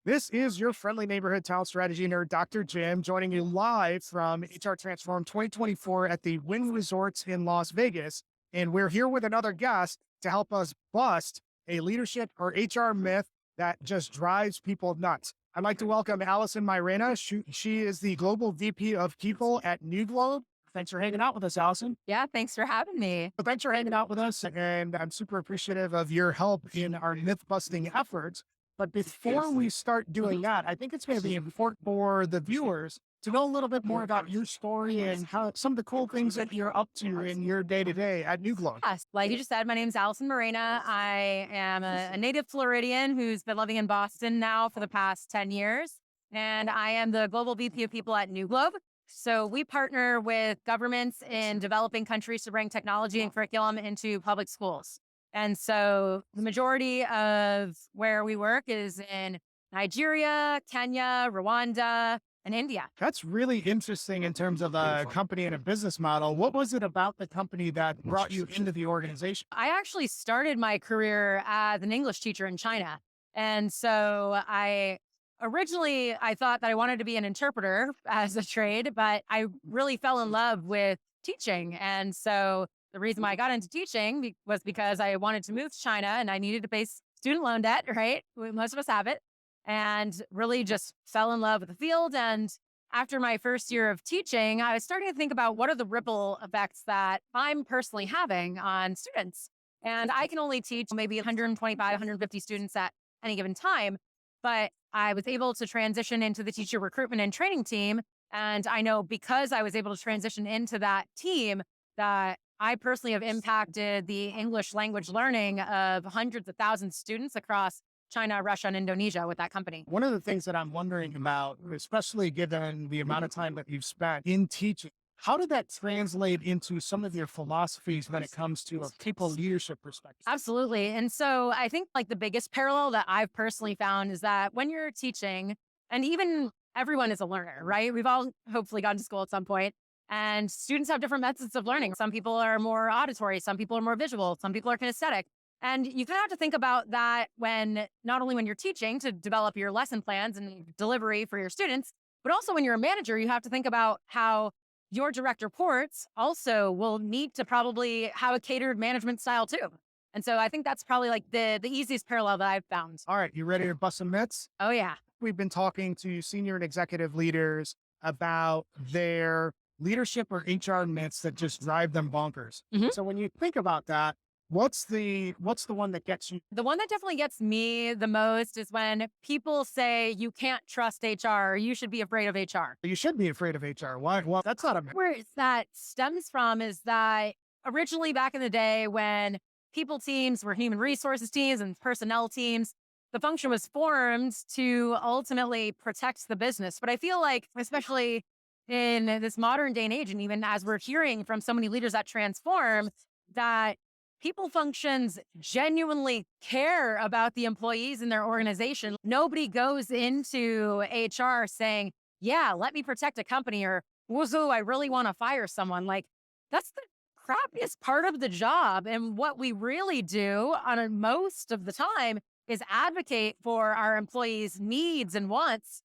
This is your friendly neighborhood talent strategy nerd, Dr. Jim, joining you live from HR Transform 2024 at the Wynn Resorts in Las Vegas. And we're here with another guest to help us bust a leadership or HR myth that just drives people nuts. I'd like to welcome Allison Mairena. She is the Global VP of People at New Globe. Thanks for hanging out with us, Allison. Yeah, thanks for having me. Well, thanks for hanging out with us. And I'm super appreciative of your help in our myth busting efforts. But before we start doing that, I think it's going to be important for the viewers to know a little bit more about your story and how some of the cool things that you're up to in your day to day at New Globe. Yes, like you just said, my name's Allison Mairena. I am a native Floridian who's been living in Boston now for the past 10 years. And I am the Global VP of People at New Globe. So we partner with governments in developing countries to bring technology and curriculum into public schools. And so the majority of where we work is in Nigeria, Kenya, Rwanda, and India. That's really interesting in terms of a company and a business model. What was it about the company that brought you into the organization? I actually started my career as an English teacher in China. And so I thought that I wanted to be an interpreter as a trade, but I really fell in love with teaching. And so the reason why I got into teaching was because I wanted to move to China and I needed to pay student loan debt, right? Most of us have it. And really just fell in love with the field. And after my first year of teaching, I was starting to think about what are the ripple effects that I'm personally having on students. And I can only teach maybe 125, 150 students at any given time. But I was able to transition into the teacher recruitment and training team. And I know because I was able to transition into that team that I personally have impacted the English language learning of hundreds of thousands of students across China, Russia, and Indonesia with that company. One of the things that I'm wondering about, especially given the amount of time that you've spent in teaching, how did that translate into some of your philosophies when it comes to a people leadership perspective? Absolutely. And so I think like the biggest parallel that I've personally found is that when you're teaching, and even everyone is a learner, right? We've all hopefully gone to school at some point. And students have different methods of learning. Some people are more auditory, some people are more visual, some people are kinesthetic. And you kind of have to think about that when not only when you're teaching to develop your lesson plans and delivery for your students, but also when you're a manager, you have to think about how your direct reports also will need to probably have a catered management style too. And so I think that's probably like the easiest parallel that I've found. All right, you ready to bust some myths? Oh, yeah. We've been talking to senior and executive leaders about their leadership or HR myths that just drive them bonkers. Mhm. So when you think about that, what's the one that gets you? The one that definitely gets me the most is when people say you can't trust HR or you should be afraid of HR. You should be afraid of HR. Why? Well, that's not a myth. Where that stems from is that originally back in the day when people teams were human resources teams and personnel teams, the function was formed to ultimately protect the business. But I feel like, especially in this modern day and age, and even as we're hearing from so many leaders that transform, that people functions genuinely care about the employees in their organization. Nobody goes into HR saying, yeah, let me protect a company, or woohoo, I really want to fire someone. Like that's the crappiest part of the job. And what we really do most of the time is advocate for our employees' needs and wants,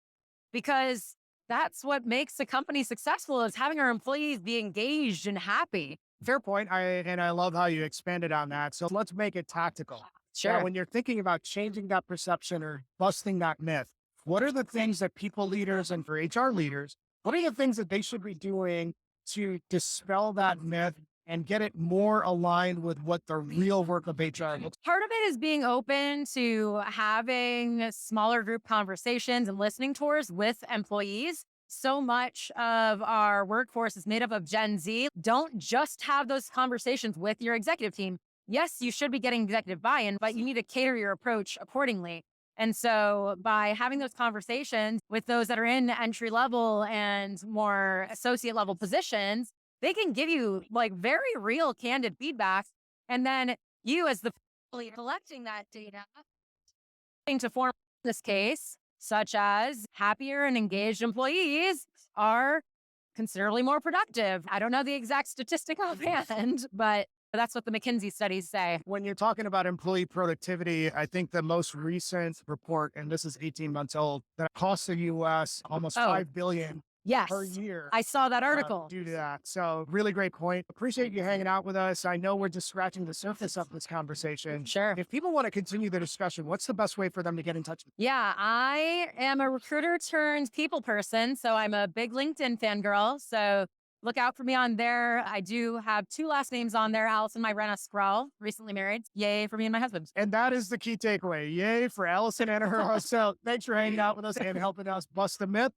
because that's what makes a company successful is having our employees be engaged and happy. Fair point. I love how you expanded on that. So let's make it tactical. Sure. Now, when you're thinking about changing that perception or busting that myth, what are the things that people leaders and for HR leaders, what are the things that they should be doing to dispel that myth and get it more aligned with what the real work of HR looks like? Part of it is being open to having smaller group conversations and listening tours with employees. So much of our workforce is made up of Gen Z. Don't just have those conversations with your executive team. Yes, you should be getting executive buy-in, but you need to cater your approach accordingly. And so by having those conversations with those that are in entry level and more associate level positions, they can give you like very real candid feedback. And then you as the leader collecting that data to form this case, such as happier and engaged employees are considerably more productive. I don't know the exact statistic offhand, but That's what the McKinsey studies say. When you're talking about employee productivity, I think the most recent report, and this is 18 months old, that costs the US almost Oh, 5 billion per yes. year I saw that article. due to that. So really great point. Appreciate you hanging out with us. I know we're just scratching the surface of this conversation. Sure. If people want to continue the discussion, what's the best way for them to get in touch? Yeah, I am a recruiter turned people person. So I'm a big LinkedIn fangirl. So look out for me on there. I do have 2 last names on there, Allison Mairena Sprawl, recently married. Yay for me and my husband. And that is the key takeaway. Yay for Allison and her. So thanks for hanging out with us and helping us bust the myth.